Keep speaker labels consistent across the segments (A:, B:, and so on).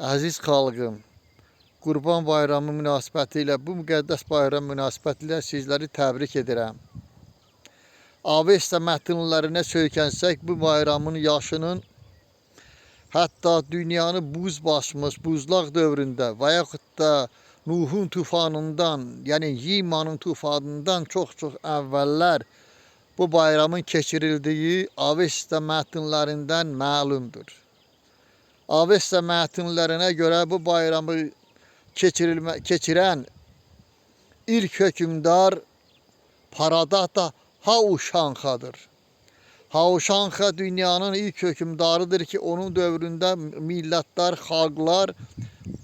A: Aziz xalqım, Qurban Bayramı münasibətilə, bu müqəddəs bayram münasibətilə sizləri təbrik edirəm. Avesta mətnlərinə söykənsək, bu bayramın yaşının hətta dünyanı buz basmış, buzlaq dövründə və yaxud da Nuhun tufanından, yəni Yimanın tufanından çox-çox əvvəllər bu bayramın keçirildiyi Avesta mətnlərindən məlumdur. Avesta mətnlərinə görə bu bayramı keçirən ilk hökümdar Paradata Hauşanxadır. Hauşanxa dünyanın ilk hökümdarıdır ki, onun dövründə millətlər, xalqlar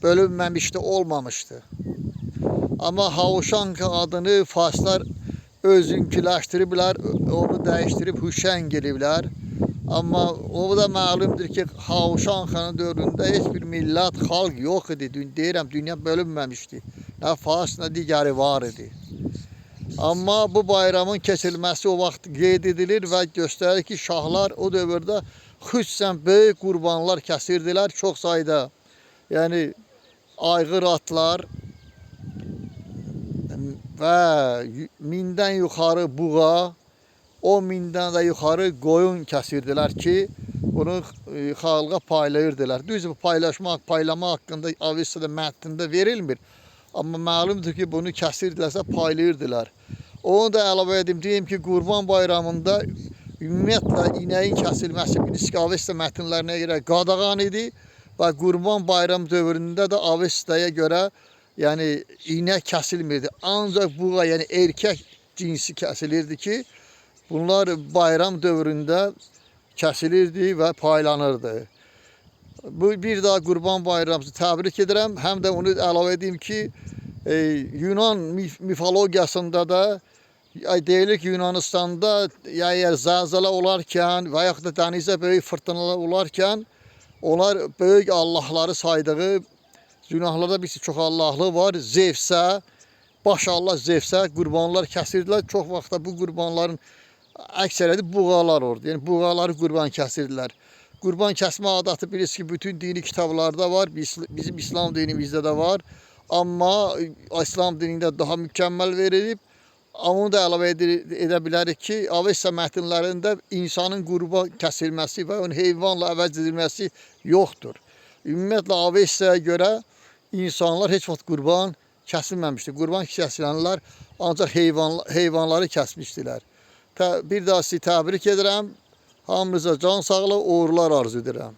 A: bölünməmişdi, olmamışdı. Amma Hauşanxa adını farslar özünküləşdiriblər, onu dəyişdirib Huşəng eliblər. Amma o da məlumdur ki, Hauşanxanın dövründə heç bir millət, xalq yox idi. Deyirəm, dünya bölünməmişdi. Nə fars, nə digəri var idi. Amma bu bayramın keçirilməsi o vaxt qeyd edilir və göstərir ki, şahlar o dövrdə xüsusən böyük qurbanlar kəsirdilər çox sayda. Yəni, ayğır atlar və 1000-dən yuxarı buğa, 10.000-dən də yuxarı qoyun kəsirdilər ki, bunu xalqa paylayırdılar. Düz bu paylama haqqında Avestada mətnində verilmir. Amma məlumdur ki, bunu kəsirdilərsə paylayırdılar. Onu da əlavə edim, deyim ki, Qurban bayramında ümumiyyətlə inəyin kəsilməsi Biliski Avesta mətnlərinə görə qadağan idi və Qurban bayram dövründə də Avestaya görə yəni inək kəsilmirdi. Ancaq buğa, yəni erkək cinsi kəsilirdi ki, bunlar bayram dövründə kəsilirdi və paylanırdı. Bu bir daha Qurban bayramımızı təbrik edirəm. Həm də onu əlavə edeyim ki, Yunan mifologiyasında da deyilir ki, Yunanistanda əgər zəlzələ olarkən və yaxud da dənizdə böyük fırtınalar olarkən onlar böyük allahları saydığı, günahlarda bir çox allahlı var. Zevsə, baş Allah Zevsə qurbanlar kəsirdilər. Çox vaxtda bu qurbanların əksəriyyəti buğalar oldu. Yəni buğaları qurban kəsirdilər. Qurban kəsmə adəti bilirsiniz ki, bütün dini kitablarda var. Bizim İslam dinimizdə də var. Amma İslam dinində daha mükəmməl verilib. Onu da əlavə edə bilərik ki, Avesta mətnlərində insanın qurban kəsilməsi və onun heyvanla əvəz edilməsi yoxdur. Ümumiyyətlə Avestaya görə insanlar heç vaxt qurban kəsilməmişdir. Qurban kəsilənlər ancaq heyvanları kəsmişdilər. Bir daha sizi təbrik edirəm. Hamınıza can sağlığı, uğurlar arzu edirəm.